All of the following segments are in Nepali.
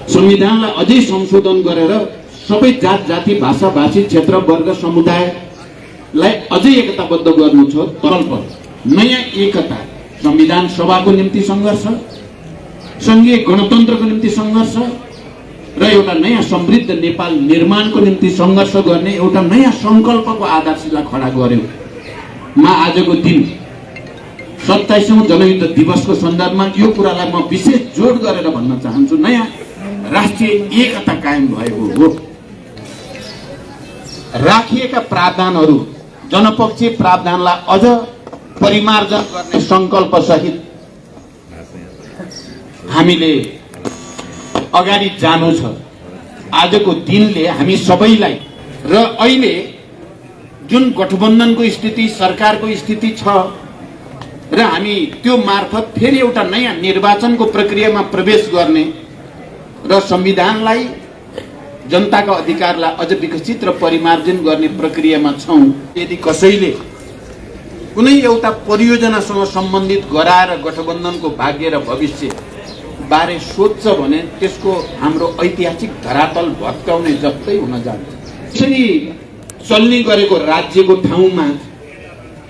संविधानलाई अझै संशोधन गरेर सबै जात जाति भाषा भाषी क्षेत्र वर्ग समुदायलाई अझै एकताबद्ध गर्नु छ। तर्फ नयाँ एकता, संविधान सभाको निम्ति सङ्घर्ष, संघीय गणतन्त्रको निम्ति सङ्घर्ष र एउटा नयाँ समृद्ध नेपाल निर्माणको निम्ति सङ्घर्ष गर्ने एउटा नयाँ सङ्कल्पको आधारशिला खडा गर्यो। म आजको दिन 27औं जनयुद्ध दिवसको सन्दर्भमा यो कुरालाई म विशेष जोड गरेर भन्न चाहन्छु, नयाँ राष्ट्रिय एकता कायम भएको हो। राखिएका प्रावधानहरू, जनपक्षीय प्रावधानलाई अझ परिमार्जन गर्ने सङ्कल्प सहित हामीले अगाडि जानु छ। आजको दिनले हामी सबैलाई र अहिले जुन गठबन्धनको स्थिति, सरकारको स्थिति छ र हामी त्यो मार्फत फेरि एउटा नयाँ निर्वाचनको प्रक्रियामा प्रवेश गर्ने र संविधानलाई, जनताका अधिकारलाई अझ विकसित र परिमार्जन गर्ने प्रक्रियामा छौं। यदि कसैले कुनै एउटा परियोजनासँग सम्बन्धित गराएर गठबन्धनको भाग्य र भविष्य बारे सोध्छ भने त्यसको हाम्रो ऐतिहासिक धरातल भत्काउने जस्तै हुन जान्छ। यसरी चल्ने गरेको राज्यको ठाउँमा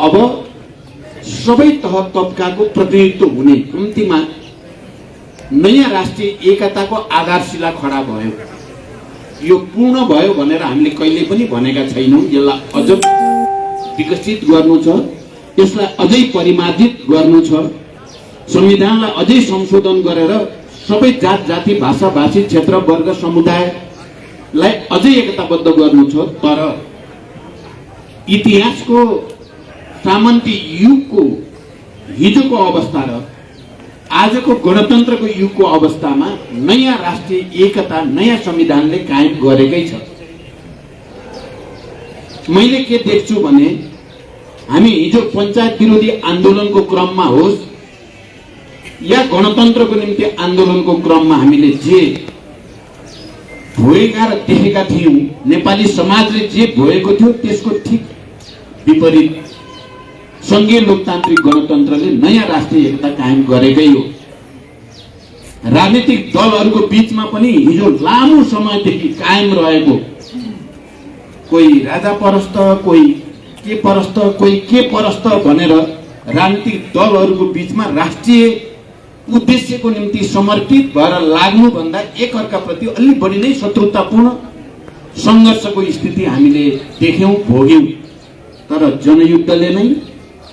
अब सबै तह तबकाको प्रतिनिधित्व हुने कम्तीमा नयाँ राष्ट्रिय एकताको आधारशिला खडा भयो। यो पूर्ण भयो भनेर हामीले कहिले पनि भनेका छैनौं। यसलाई अझ विकसित गर्नु छ, यसलाई अझै परिमार्जित गर्नु छ, संविधानलाई अझै संशोधन गरेर सबै जात जाति भाषा भाषी क्षेत्र वर्ग समुदायलाई अझै एकताबद्ध गर्नु छ। तर इतिहासको सामन्ती युगको हिजोको अवस्था र आजको गणतन्त्रको युगको अवस्थामा नयाँ राष्ट्रिय एकता, नयाँ संविधानले कायम गरेकै छ। मैले के देख्छु भने हामी हिजो पञ्चायत विरोधी आन्दोलनको क्रममा होस् या गणतन्त्रको निम्ति आन्दोलनको क्रममा हामीले जे भोगेका र देखेका थियौं, नेपाली समाजले जे भोगेको थियो त्यसको ठिक विपरीत संघीय लोकतान्त्रिक गणतन्त्रले नयाँ राष्ट्रिय एकता कायम गरेकै हो। राजनीतिक दलहरूको बीचमा पनि हिजो लामो समयदेखि कायम रहेको, कोही राजा परस्त, कोही के परस्त, कोही के परस्त भनेर राजनीतिक दलहरूको बीचमा राष्ट्रिय उद्देश्यको निम्ति समर्पित भएर लाग्नुभन्दा एकअर्काप्रति अलि बढी नै शत्रुतापूर्ण सङ्घर्षको स्थिति हामीले देख्यौं, भोग्यौं। तर जनयुद्धले नै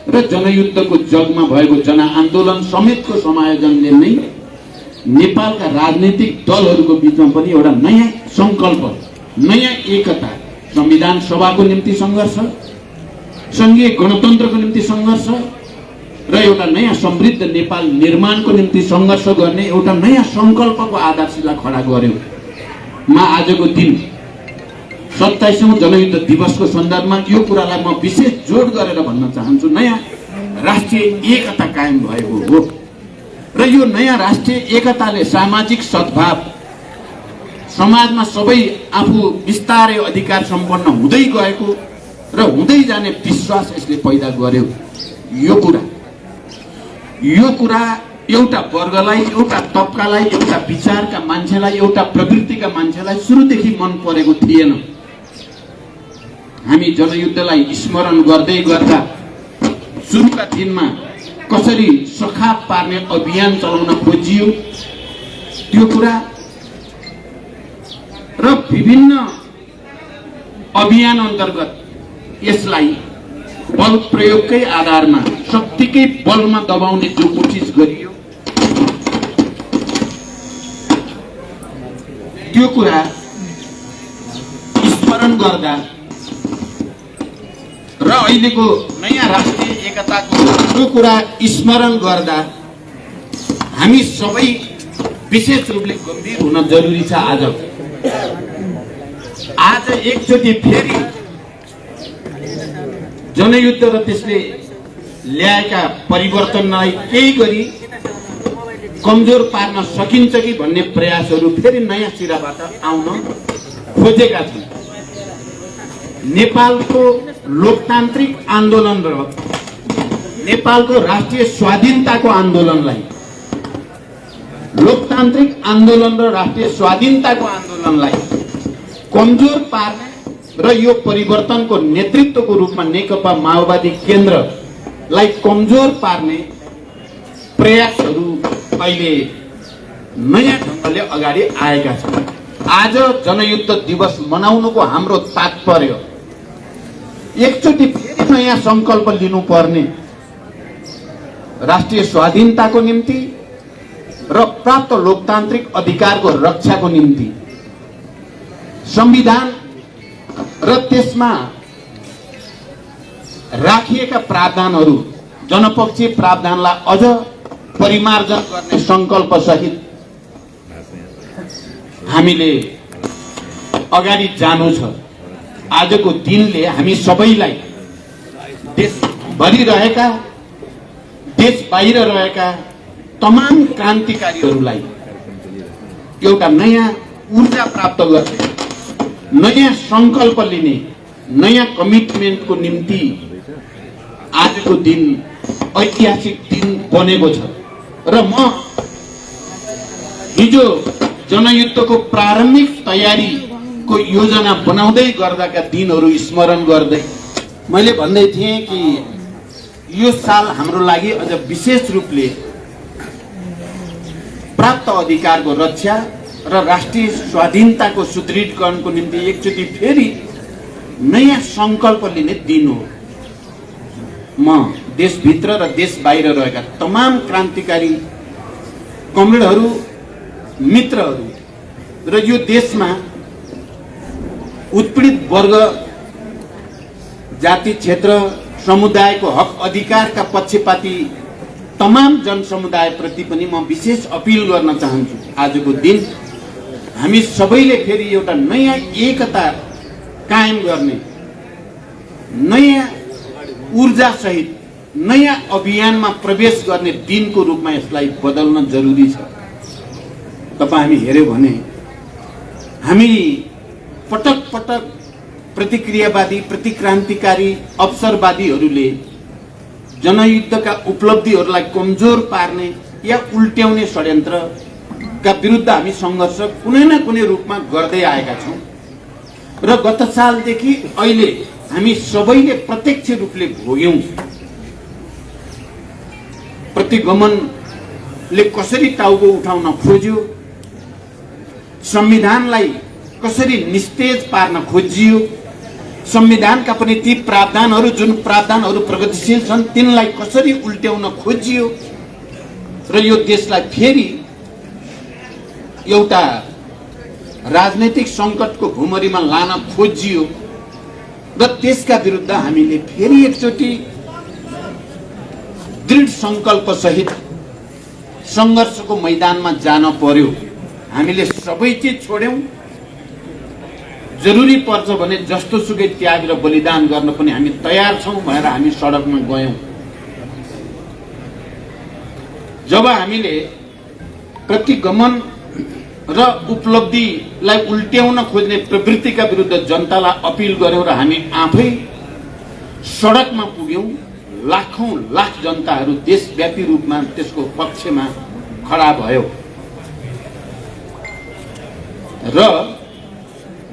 र जनयुद्धको जगमा भएको जनआन्दोलन समेतको समायोजनले नै नेपालका राजनीतिक दलहरूको बीचमा पनि एउटा नयाँ सङ्कल्प, नयाँ एकता, संविधान सभाको निम्ति सङ्घर्ष, संघीय गणतन्त्रको निम्ति सङ्घर्ष र एउटा नयाँ समृद्ध नेपाल निर्माणको निम्ति सङ्घर्ष गर्ने एउटा नयाँ सङ्कल्पको आधारशिला खडा गर्यो। म आजको दिन 27औं जनयुद्ध दिवसको सन्दर्भमा यो कुरालाई म विशेष जोड गरेर भन्न चाहन्छु, नयाँ राष्ट्रिय एकता कायम भएको हो। र यो नयाँ राष्ट्रिय एकताले सामाजिक सद्भाव, समाजमा सबै आफू विस्तारै अधिकार सम्पन्न हुँदै गएको र हुँदै जाने विश्वास यसले पैदा गर्यो। यो कुरा एउटा वर्गलाई, एउटा तबकालाई, एउटा विचारका मान्छेलाई, एउटा प्रवृत्तिका मान्छेलाई सुरुदेखि मन परेको थिएन। हामी जनयुद्धलाई स्मरण गर्दै गर्दा सुरुका दिनमा कसरी सखाप पार्ने अभियान चलाउन खोजियो त्यो कुरा र विभिन्न अभियान अन्तर्गत यसलाई बल प्रयोगकै आधारमा, शक्तिकै बलमा दबाउने जो कोसिस गरियो त्यो कुरा स्मरण गर्दा र अहिलेको नयाँ राष्ट्रिय एकताको त्यो कुरा स्मरण गर्दा हामी सबै विशेष रूपले गम्भीर हुन जरुरी छ। आज एकचोटि फेरि जनयुद्ध र त्यसले ल्याएका परिवर्तनलाई केही गरी कमजोर पार्न सकिन्छ कि भन्ने प्रयासहरू फेरि नयाँ सिराबाट आउन खोजेका छन्। नेपालको लोकतान्त्रिक आन्दोलन र नेपालको राष्ट्रिय स्वाधीनताको आन्दोलनलाई लोकतान्त्रिक आन्दोलन र राष्ट्रिय स्वाधीनताको आन्दोलनलाई कमजोर पार्ने र यो परिवर्तनको नेतृत्वको रूपमा नेकपा माओवादी केन्द्रलाई कमजोर पार्ने प्रयासहरू अहिले नयाँ ढङ्गले अगाडि आएका छन्। आज जनयुद्ध दिवस मनाउनुको हाम्रो तात्पर्य एकचोटि फेरि नयाँ संकल्प लिनुपर्ने, राष्ट्रिय स्वाधीनताको निम्ति र प्राप्त लोकतान्त्रिक अधिकारको रक्षाको निम्ति संविधान र त्यसमा राखिएका प्रावधानहरू, जनपक्षीय प्रावधानलाई अझ परिमार्जन गर्ने संकल्प सहित हामीले अगाडि जानु छ। आजको दिनले हामी सबैलाई, देशभरि रहेका, देश बाहिर रहेका तमाम क्रान्तिकारीहरूलाई एउटा नयाँ ऊर्जा प्राप्त गर्ने, नयाँ संकल्प लिने, नयाँ कमिटमेन्टको निम्ति आजको दिन ऐतिहासिक दिन बनेको छ। र म हिजो जनयुद्धको प्रारम्भिक तयारीको योजना बनाउँदै गर्दाका दिनहरू स्मरण गर्दै मैले भन्दै थिएँ कि यो साल हाम्रो लागि अझ विशेष रूपले प्राप्त अधिकारको रक्षा र राष्ट्रिय स्वाधीनताको सुदृढीकरणको निम्ति एकचोटि फेरि नयाँ संकल्प लिने दिन हो। म देशभित्र र देश बाहिर रहेका तमाम क्रान्तिकारी कमरेडहरू, मित्रहरू र यो देशमा उत्पीडित वर्ग, जाति, क्षेत्र, समुदायको हक अधिकारका पक्षपाती तमाम जनसमुदाय प्रति पनि म विशेष अपिल गर्न चाहन्छु। आजको दिन हामी सबैले फेरि एउटा नयाँ एकता कायम गर्ने, नयाँ ऊर्जा सहित नयाँ अभियानमा प्रवेश गर्ने दिनको रूपमा यसलाई बदल्न जरुरी छ। तपाईं हामी हेर्यो भने हामी पटक पटक प्रतिक्रियावादी, प्रतिक्रान्तिकारी, अवसरवादीहरूले जनयुद्धका उपलब्धिहरूलाई कमजोर पार्ने या उल्ट्याउने षड्यन्त्रका विरुद्ध हामी सङ्घर्ष कुनै न कुनै रूपमा गर्दै आएका छौँ। र गत सालदेखि अहिले हामी सबैले प्रत्यक्ष रूपले भोग्यौं प्रतिगमनले कसरी टाउको उठाउन खोज्यो, संविधानलाई कसरी निस्तेज पार्न खोजियो, संविधानका पनि ती प्रावधानहरू जुन प्रावधानहरू प्रगतिशील छन् तिनलाई कसरी उल्ट्याउन खोजियो र यो देशलाई फेरि एउटा राजनैतिक संकटको भुमरीमा लान खोजियो र त्यसका विरुद्ध हामीले फेरि एकचोटि दृढ संकल्प सहित संघर्षको मैदानमा जान पर्यो। हामीले सबै चिज छोड्यौं, जरुरी पर्छ भने जस्तो सुकै त्याग र बलिदान गर्न पनि हामी तयार छौं भनेर हामी सडकमा गयौं। जब हामीले प्रतिगमन र उपलब्धिलाई उल्ट्याउन खोज्ने प्रवृत्तिका विरुद्ध जनतालाई अपिल गर्यौं र हामी आफै सडकमा पुग्यौं, लाखौं लाख जनताहरू देशव्यापी रूपमा त्यसको पक्षमा खडा भयो र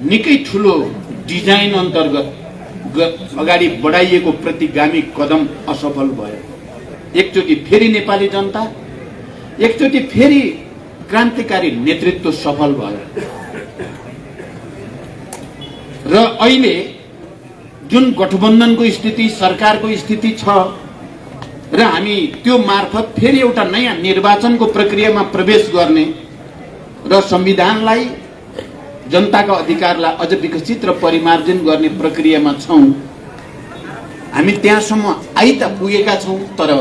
निकै ठूलो डिजाइन अन्तर्गत अगाडि बढाइएको प्रतिगामी कदम असफल भयो। एकचोटि फेरि नेपाली जनता, एकचोटि फेरि क्रान्तिकारी नेतृत्व सफल भयो र अहिले जुन गठबन्धनको स्थिति, सरकारको स्थिति छ र हामी त्यो मार्फत फेरि एउटा नयाँ निर्वाचनको प्रक्रियामा प्रवेश गर्ने र संविधानलाई, जनताका अधिकारलाई अझ विकसित र परिमार्जन गर्ने प्रक्रियामा छौं। हामी त्यहाँसम्म आइ त पुगेका छौं, तर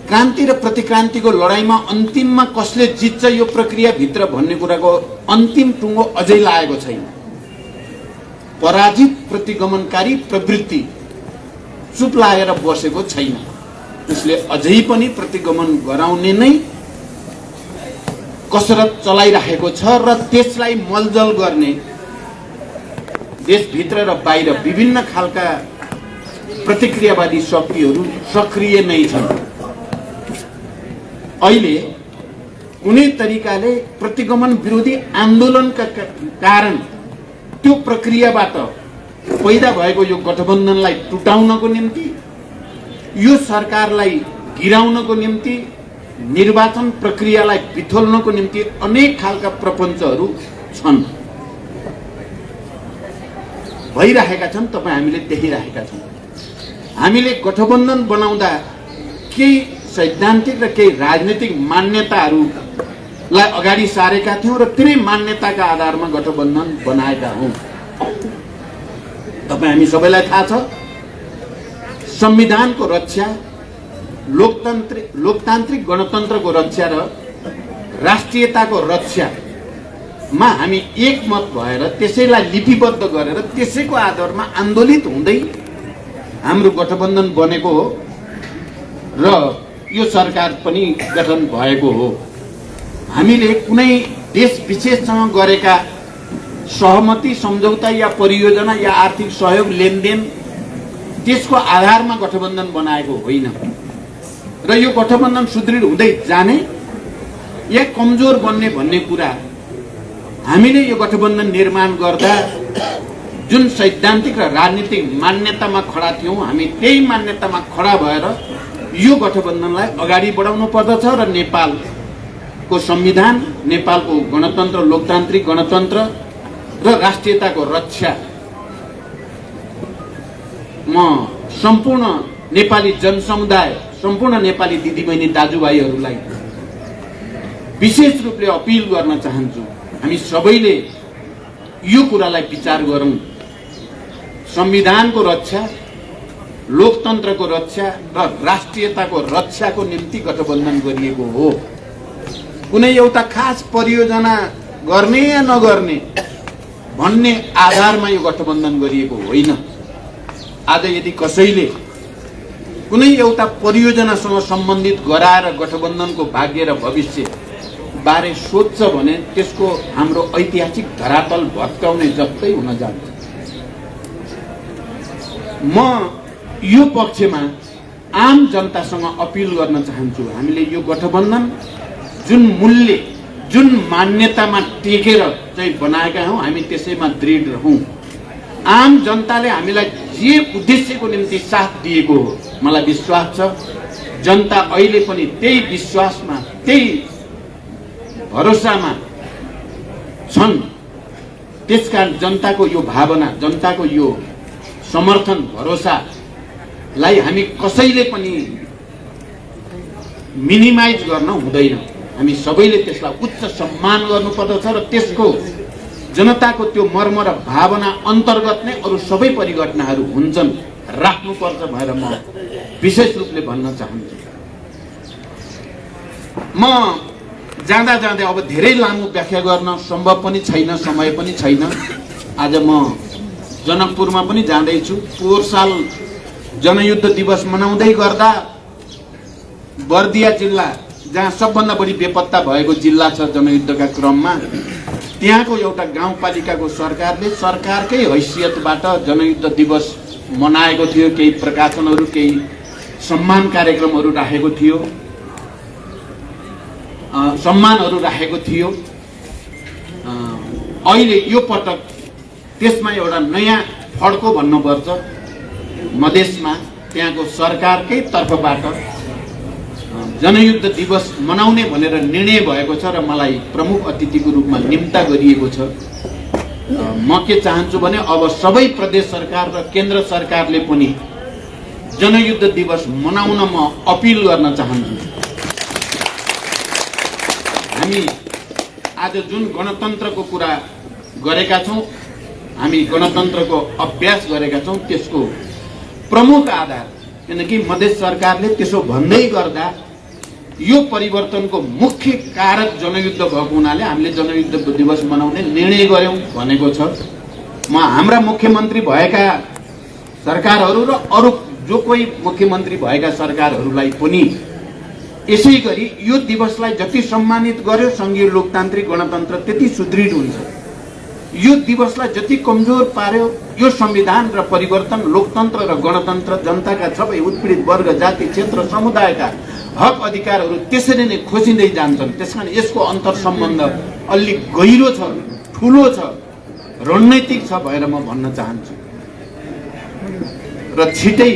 क्रान्ति र प्रतिक्रान्तिको लडाईँमा अन्तिममा कसले जित्छ यो प्रक्रियाभित्र भन्ने कुराको अन्तिम टुङ्गो अझै लागेको छैन। पराजित प्रतिगमनकारी प्रवृत्ति चुप लागेर बसेको छैन। त्यसले अझै पनि प्रतिगमन गराउने नै कसरत चलाइरहेको छ र त्यसलाई मलजल गर्ने देशभित्र र बाहिर विभिन्न खालका प्रतिक्रियावादी शक्तिहरू सक्रिय नै छन्। अहिले कुनै तरिकाले प्रतिगमन विरोधी आन्दोलनका कारण त्यो प्रक्रियाबाट पैदा भएको यो गठबन्धनलाई टुटाउनको निम्ति, यो सरकारलाई गिराउनको निम्ति, निर्वाचन प्रक्रियालाई बिथोल्नको निम्ति अनेक खालका प्रपञ्चहरू छन्, भइरहेका छन्। तपाईँ हामीले देखिरहेका छौँ। हामीले गठबन्धन बनाउँदा केही सैद्धान्तिक र केही राजनीतिक मान्यताहरूलाई अगाडि सारेका थियौँ र तिनै मान्यताका आधारमा गठबन्धन बनाएका हौँ। तपाईँ हामी सबैलाई थाहा छ, संविधानको रक्षा, लोकतान्त्रिक गणतन्त्रको रक्षा र राष्ट्रियताको रक्षामा हामी एकमत भएर त्यसैलाई लिपिबद्ध गरेर त्यसैको आधारमा आन्दोलित हुँदै हाम्रो गठबन्धन बनेको हो र यो सरकार पनि गठन भएको हो। हामीले कुनै देश विशेषसँग गरेका सहमति, सम्झौता या परियोजना या आर्थिक सहयोग, लेनदेन त्यसको आधारमा गठबन्धन बनाएको होइन र यो गठबन्धन सुदृढ हुँदै जाने या कमजोर बन्ने भन्ने कुरा हामीले यो गठबन्धन निर्माण गर्दा जुन सैद्धान्तिक र राजनीतिक मान्यतामा खडा थियौँ, हामी त्यही मान्यतामा खडा भएर यो गठबन्धनलाई अगाडि बढाउनु पर्दछ र नेपालको संविधान, नेपालको गणतन्त्र, लोकतान्त्रिक गणतन्त्र र राष्ट्रियताको रक्षा म सम्पूर्ण नेपाली जनसमुदाय, सम्पूर्ण नेपाली दिदीबहिनी दाजुभाइहरूलाई विशेष रूपले अपिल गर्न चाहन्छु। हामी सबैले यो कुरालाई विचार गरौँ। संविधानको रक्षा, लोकतन्त्रको रक्षा र राष्ट्रियताको रक्षाको निम्ति गठबन्धन गरिएको हो। कुनै एउटा खास परियोजना गर्ने या नगर्ने भन्ने आधारमा यो गठबन्धन गरिएको होइन। आज यदि कसैले कुनै एउटा परियोजनासँग सम्बन्धित गराएर गठबन्धनको भाग्य र भविष्य बारे सोध्छ भने त्यसको हाम्रो ऐतिहासिक धरातल भत्काउने जस्तै हुन जान्छ। म यो पक्षमा आम जनतासँग अपिल गर्न चाहन्छु। हामीले यो गठबन्धन जुन मूल्य, जुन मान्यतामा टेकेर चाहिँ बनाएका हौँ, हामी त्यसैमा दृढ रहौँ। आम जनताले हामीलाई जे उद्देश्यको निम्ति साथ दिएको हो, मलाई विश्वास छ जनता अहिले पनि त्यही विश्वासमा, त्यही भरोसामा छन्। त्यसकारण जनताको यो भावना, जनताको यो समर्थन, भरोसालाई हामी कसैले पनि मिनिमाइज गर्न हुँदैन। हामी सबैले त्यसलाई उच्च सम्मान गर्नुपर्दछ र त्यसको जनताको त्यो मर्म र भावना अन्तर्गत नै अरू सबै परिघटनाहरू हुन्छन्, राख्नुपर्छ भनेर म विशेष रूपले भन्न चाहन्छु। म जाँदा जाँदै अब धेरै लामो व्याख्या गर्न सम्भव पनि छैन, समय पनि छैन। आज म जनकपुरमा पनि जाँदैछु। पोहोर साल जनयुद्ध दिवस मनाउँदै गर्दा बर्दिया जिल्ला, जहाँ सबभन्दा बढी बेपत्ता भएको जिल्ला छ जनयुद्धका क्रममा, त्यहाँको एउटा गाउँपालिकाको सरकारले सरकारकै हैसियतबाट जनयुद्ध दिवस मनाएको थियो। केही प्रकाशनहरू, केही सम्मान कार्यक्रमहरू राखेको थियो, सम्मानहरू राखेको थियो। अहिले यो पटक त्यसमा एउटा नयाँ फड्को भन्नुपर्छ। मधेसमा त्यहाँको सरकारकै तर्फबाट जनयुद्ध दिवस मनाउने भनेर निर्णय भएको छ र मलाई प्रमुख अतिथिको रूपमा निम्ता गरिएको छ। म के चाहन्छु भने अब सबै प्रदेश सरकार र केन्द्र सरकारले पनि जनयुद्ध दिवस मनाउन म अपिल गर्न चाहन्छु। हामी आज जुन गणतन्त्रको कुरा गरेका छौँ, हामी गणतन्त्रको अभ्यास गरेका छौँ, त्यसको प्रमुख आधार, किनकि मधेस सरकारले त्यसो भन्दै गर्दा यो परिवर्तनको मुख्य कारक जनयुद्ध भएको हुनाले हामीले जनयुद्ध दिवस मनाउने निर्णय गर्यौं भनेको छ। म हाम्रा मुख्यमन्त्री भएका सरकारहरू र अरू जो कोही मुख्यमन्त्री भएका सरकारहरूलाई पनि यसै गरी यो दिवसलाई जति सम्मानित गर्यो संघीय लोकतान्त्रिक गणतन्त्र त्यति सुदृढ हुन्छ। यो दिवसलाई जति कमजोर पार्यो यो संविधान र परिवर्तन, लोकतन्त्र र गणतन्त्र जनताका सबै उत्पीडित वर्ग, जाति, क्षेत्र, समुदायका हक अधिकारहरू त्यसरी नै खोजिँदै जान्छन्। त्यसकारण यसको अन्तर सम्बन्ध अलि गहिरो छ, ठुलो छ, रणनैतिक छ भनेर म भन्न चाहन्छु। र छिटै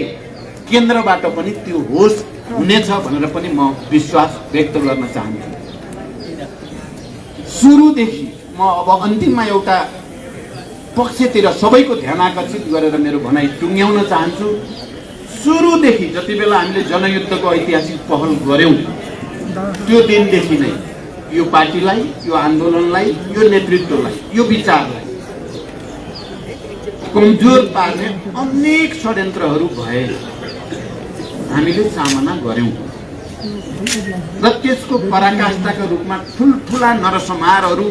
केन्द्रबाट पनि त्यो होस हुनेछ भनेर पनि म विश्वास व्यक्त गर्न चाहन्छु। सुरुदेखि म अब अन्तिममा एउटा पक्षतिर सबैको ध्यान आकर्षित गरेर मेरो भनाइ टुङ्ग्याउन चाहन्छु। सुरुदेखि जति बेला हामीले जनयुद्धको ऐतिहासिक पहल गर्यौं त्यो दिनदेखि नै यो पार्टीलाई, यो आन्दोलनलाई, यो नेतृत्वलाई, यो विचारलाई कमजोर पार्ने अनेक षड्यन्त्रहरू भए हामीले सामना गर्यौं र त्यसको पराकाष्ठाका रूपमा ठुलठुला नरसंहारहरू,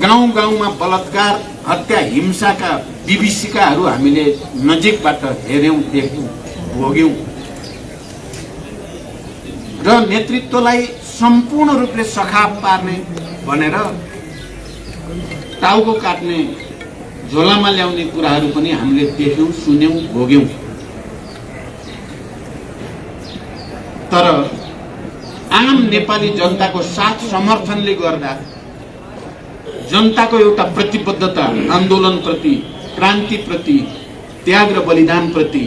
गाउँ गाउँमा बलात्कार, हत्या, हिंसाका विभीषिकाहरू हामीले नजिकबाट हेर्यौं, देख्यौं, भोग्यौं र नेतृत्वलाई सम्पूर्ण रूपले सखाप पार्ने भनेर टाउको काट्ने, झोलामा ल्याउने कुराहरू पनि हामीले देख्यौं, सुन्यौं, भोग्यौं। तर आम नेपाली जनताको साथ समर्थनले गर्दा, जनताको एउटा प्रतिबद्धता आन्दोलनप्रति, क्रान्तिप्रति, त्याग र बलिदानप्रति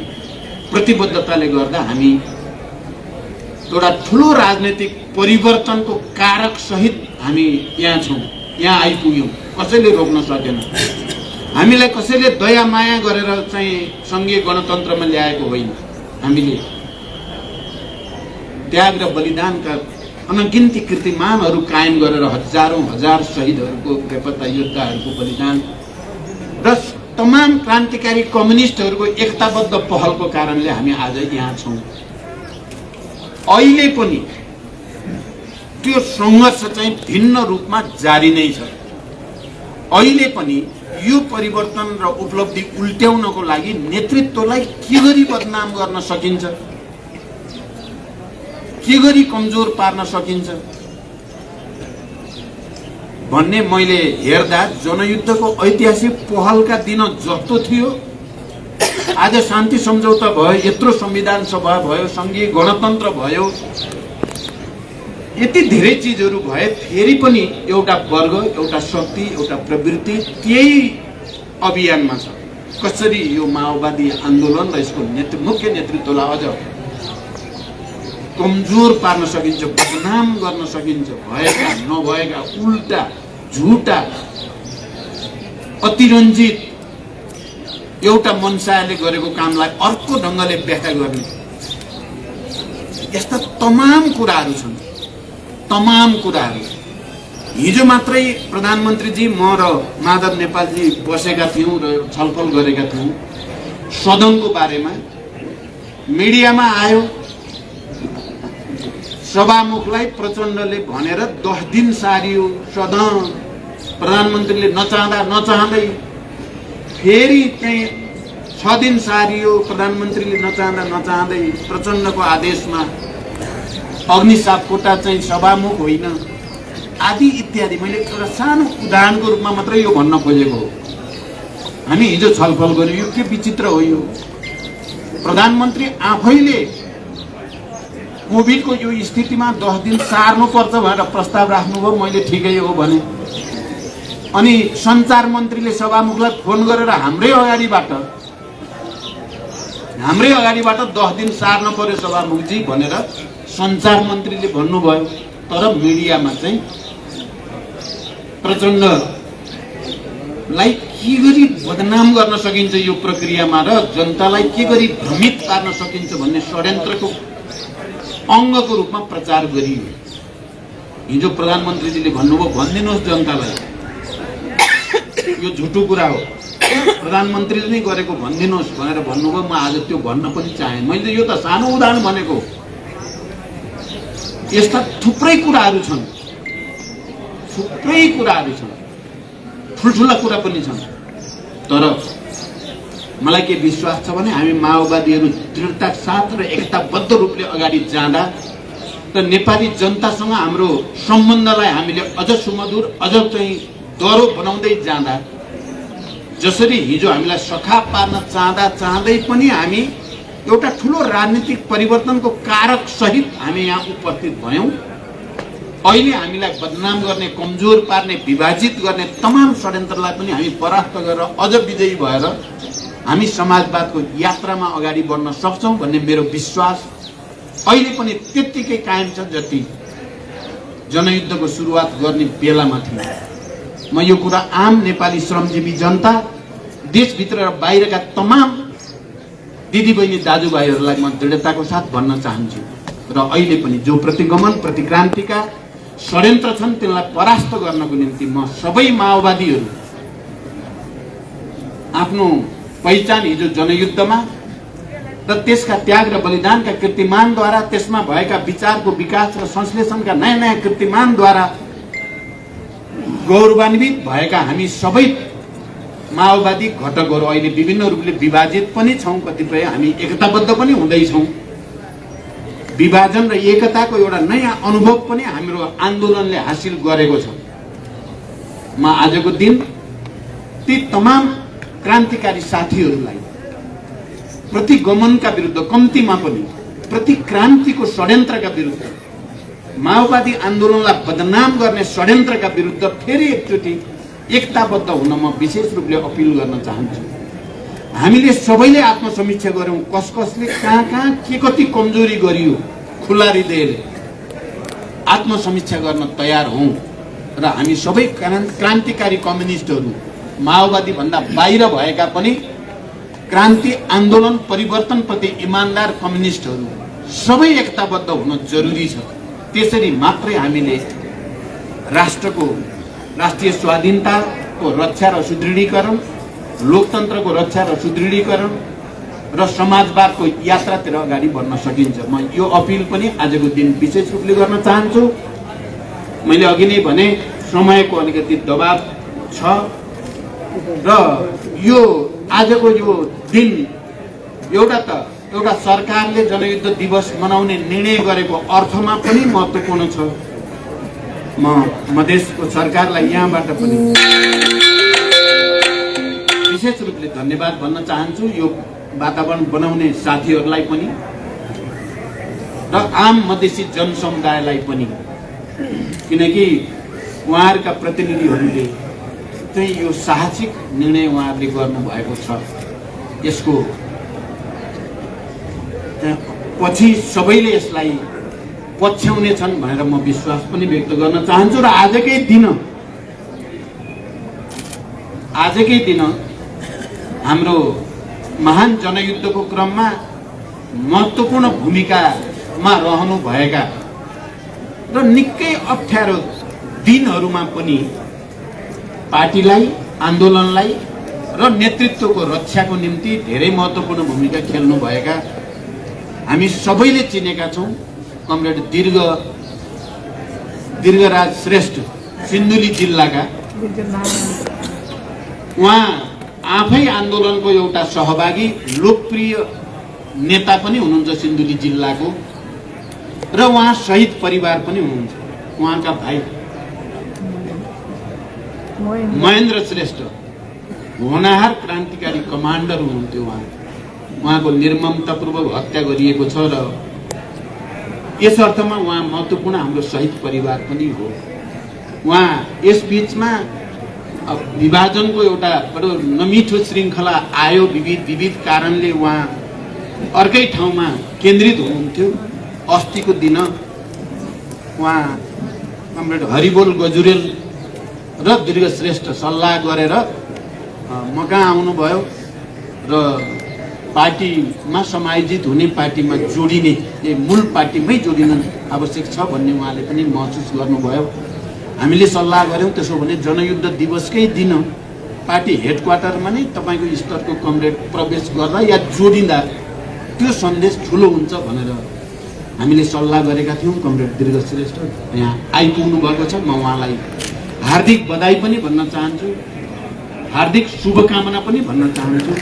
प्रतिबद्धताले गर्दा हामी एउटा ठुलो राजनीतिक परिवर्तनको कारक सहित हामी यहाँ छौं, यहाँ आइपुग्यौं। कसैले रोक्न सकेन। हामीलाई कसैले दया माया गरेर चाहिँ संघीय गणतन्त्रमा ल्याएको होइन। हामीले त्याग र बलिदानका अनगिन्ती कीर्तिमानहरू कायम गरेर हजारौं हजार शहीदहरूको, बेपत्ता योद्धाहरूको बलिदान र तमाम क्रान्तिकारी कम्युनिस्टहरूको एकताबद्ध पहलको कारणले हामी आज यहाँ छौं। अहिले पनि त्यो संघर्ष चाहिँ भिन्न रूपमा जारी नै छ। अहिले पनि यो परिवर्तन र उपलब्धि उल्ट्याउनको लागि नेतृत्वलाई के गरी बदनाम गर्न सकिन्छ, के गरी कमजोर पार्न सकिन्छ भन्ने मैले हेर्दा जनयुद्धको ऐतिहासिक पहलका दिन जस्तो थियो, आज शान्ति सम्झौता भयो, यत्रो संविधान सभा भयो, संघीय गणतन्त्र भयो, यति धेरै चिजहरू भए फेरि पनि एउटा वर्ग, एउटा शक्ति, एउटा प्रवृत्ति त्यही अभियानमा छ। कसरी यो माओवादी आन्दोलन र यसको मुख्य नेतृत्वलाई अझ कमजोर पार्न सकिन्छ, बदनाम गर्न सकिन्छ, भएका नभएका उल्टा झुटा अतिरञ्जित एउटा मनसायले गरेको कामलाई अर्को ढंगले व्याख्या गर्ने, यस्ता तमाम कुराहरू छन्। तमाम कुराहरू हिजो मात्रै प्रधानमन्त्रीजी, म र माधव नेपालजी बसेका थियौं र छलफल गरेका थियौं सदनको बारेमा। मिडियामा आयो, सभामुखलाई प्रचण्डले भनेर 10 दिन सारियो सदन। प्रधानमन्त्रीले नचाहँदै फेरि चाहिँ 6 दिन सारियो। प्रधानमन्त्रीले नचाहँदै प्रचण्डको आदेशमा अग्निसाप कोटा चाहिँ सभामुख होइन, आदि इत्यादि। मैले एउटा सानो उदाहरणको रूपमा मात्रै यो भन्न खोजेको हो। हामी हिजो छलफल गर्यौं, यो के विचित्र हो यो। प्रधानमन्त्री आफैले कोभिडको यो स्थितिमा 10 दिन सार्नुपर्छ भनेर प्रस्ताव राख्नुभयो, मैले ठिकै हो भने। अनि सञ्चार मन्त्रीले सभामुखलाई फोन गरेर हाम्रै अगाडिबाट 10 दिन सार्न पर्यो सभामुखजी भनेर सञ्चार मन्त्रीले भन्नुभयो। तर मिडियामा चाहिँ प्रचण्डलाई के गरी बदनाम गर्न सकिन्छ यो प्रक्रियामा र जनतालाई के गरी भ्रमित पार्न सकिन्छ भन्ने षड्यन्त्रको अङ्गको रूपमा प्रचार गरियो। हिजो प्रधानमन्त्रीजीले भन्नुभयो, भनिदिनुहोस् जनतालाई यो झुटो कुरा हो, प्रधानमन्त्रीले नै गरेको भनिदिनुहोस् भनेर भन्नुभयो। म आज त्यो भन्न पनि चाहे। मैले यो त सानो उदाहरण भनेको। यस्ता थुप्रै कुराहरू छन्, ठुल्ठुला कुरा पनि छन्। तर मलाई के विश्वास छ भने हामी माओवादीहरू दृढता साथ र एकताबद्ध रूपले अगाडि जाँदा र नेपाली जनतासँग हाम्रो सम्बन्धलाई हामीले अझ सुमधुर, अझ चाहिँ दह्रो बनाउँदै जाँदा, जसरी हिजो हामीलाई सखा पार्न चाहँदै पनि हामी एउटा ठुलो राजनीतिक परिवर्तनको कारक सहित हामी यहाँ उपस्थित भयौं। अहिले हामीलाई बदनाम गर्ने, कमजोर पार्ने, विभाजित गर्ने तमाम षड्यन्त्रलाई पनि हामी परास्त गरेर अझ विजयी भएर हामी समाजवादको यात्रामा अगाडि बढ्न सक्छौं भन्ने मेरो विश्वास अहिले पनि त्यत्तिकै कायम छ जति जनयुद्धको सुरुवात गर्ने बेलामा थियो। म यो कुरा आम नेपाली श्रमजीवी जनता, देशभित्र र बाहिरका तमाम दिदीबहिनी दाजुभाइहरूलाई म दृढताको साथ भन्न चाहन्छु र अहिले पनि जो प्रतिगमन प्रतिक्रान्तिका षड्यन्त्र छन् तिनलाई परास्त गर्नको निम्ति म सबै माओवादीहरू आफ्नो पहिचान हिजो जनयुद्धमा र त्यसका त्याग र बलिदानका कीर्तिमानद्वारा, त्यसमा भएका विचारको विकास र संश्लेषणका नयाँ नयाँ कीर्तिमानद्वारा गौरवान्वित भएका हामी सबै माओवादी घटकहरू अहिले विभिन्न रूपले विभाजित पनि छौं, कतिपय हामी एकताबद्ध पनि हुँदैछौं। विभाजन र एकताको एउटा नयाँ अनुभव पनि हाम्रो आन्दोलनले हासिल गरेको छ। म आजको दिन ती तमाम क्रान्तिकारी साथीहरूलाई प्रतिगमनका विरुद्ध, कम्तीमा पनि प्रतिक्रान्तिको षड्यन्त्रका विरुद्ध, माओवादी आन्दोलनलाई बदनाम गर्ने षड्यन्त्रका विरुद्ध फेरि एकचोटि एकताबद्ध हुन म विशेष रूपले अपिल गर्न चाहन्छु। हामीले सबैले आत्मसमीक्षा गरौं, कसले कहाँ के कति कमजोरी गरियो, खुला हृदयले आत्मसमीक्षा गर्न तयार हौं र हामी सबै क्रान्तिकारी कम्युनिस्टहरू, माओवादी भन्दा बाहिर भएका पनि क्रान्ति आन्दोलन परिवर्तनप्रति इमानदार कम्युनिस्टहरू सबै एकताबद्ध हुन जरुरी छ। त्यसरी मात्रै हामीले राष्ट्रको, राष्ट्रिय स्वाधीनताको रक्षा र सुदृढीकरण, लोकतन्त्रको रक्षा र सुदृढीकरण र समाजवादको यात्रातिर अगाडि बढ्न सकिन्छ। म यो अपिल पनि आजको दिन विशेष रूपले गर्न चाहन्छु। मैले अघि नै भने समयको अलिकति दबाव छ र यो आजको यो दिन एउटा सरकारले जनयुद्ध दिवस मनाउने निर्णय गरेको अर्थमा पनि महत्त्वपूर्ण छ। म मधेसको सरकारलाई यहाँबाट पनि विशेष रूपले धन्यवाद भन्न चाहन्छु, यो वातावरण बनाउने साथीहरूलाई पनि र आम मधेसी जनसमुदायलाई पनि, किनकि उहाँहरूका प्रतिनिधिहरूले चाहिँ यो साहसिक निर्णय उहाँहरूले गर्नुभएको छ। यसको पछि सबैले यसलाई पछ्याउने छन् भनेर म विश्वास पनि व्यक्त गर्न चाहन्छु। र आजकै दिन हाम्रो महान जनयुद्धको क्रममा महत्त्वपूर्ण भूमिकामा रहनु भएका र निकै अप्ठ्यारो दिनहरूमा पनि पार्टीलाई, आन्दोलनलाई र नेतृत्वको रक्षाको निम्ति धेरै महत्त्वपूर्ण भूमिका खेल्नु भएका हामी सबैले चिनेका छौं। कमरेड दीर्घराज श्रेष्ठ, सिन्धुली जिल्लाका, उहाँ आफै आन्दोलनको एउटा सहभागी लोकप्रिय नेता पनि हुनुहुन्छ सिन्धुली जिल्लाको, र उहाँ शहीद परिवार पनि हुनुहुन्छ। उहाँका भाइ महेन्द्र श्रेष्ठ होनाहार क्रान्तिकारी कमान्डर हुनुहुन्थ्यो। उहाँको निर्ममतापूर्वक हत्या गरिएको छ र यस अर्थमा उहाँ महत्त्वपूर्ण हाम्रो शहीद परिवार पनि हो। उहाँ यस बीचमा विभाजनको एउटा बडो नमिठो श्रृङ्खला आयो, विविध कारणले उहाँ अर्कै ठाउँमा केन्द्रित हुनुहुन्थ्यो। अस्तिको दिन उहाँ कमरेड हरिबोल गजुरेल र दीर्घ श्रेष्ठ सल्लाह गरेर मकहाँ आउनुभयो र पार्टीमा समायोजित हुने, पार्टीमा जोडिने, मूल पार्टीमै जोडिन आवश्यक छ भन्ने उहाँले पनि महसुस गर्नुभयो। हामीले सल्लाह गर्यौं त्यसो भने जनयुद्ध दिवसकै दिन पार्टी हेडक्वार्टरमा नै तपाईको स्तरको कमरेड प्रवेश गर्दा या जोडिँदा त्यो सन्देश ठुलो हुन्छ भनेर हामीले सल्लाह गरेका थियौं। कमरेड दीर्घ श्रेष्ठ यहाँ आइपुग्नु भएको छ। म उहाँलाई हार्दिक बधाई पनि भन्न चाहन्छु, हार्दिक शुभकामना पनि भन्न चाहन्छु।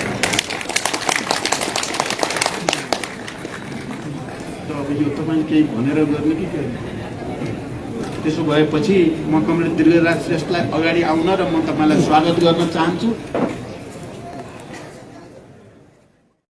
अब यो तपाईँ केही भनेर गर्ने कि के? त्यसो भएपछि म कमरेड दीर्घराज श्रेष्ठलाई अगाडि आउन र म तपाईलाई स्वागत गर्न चाहन्छु।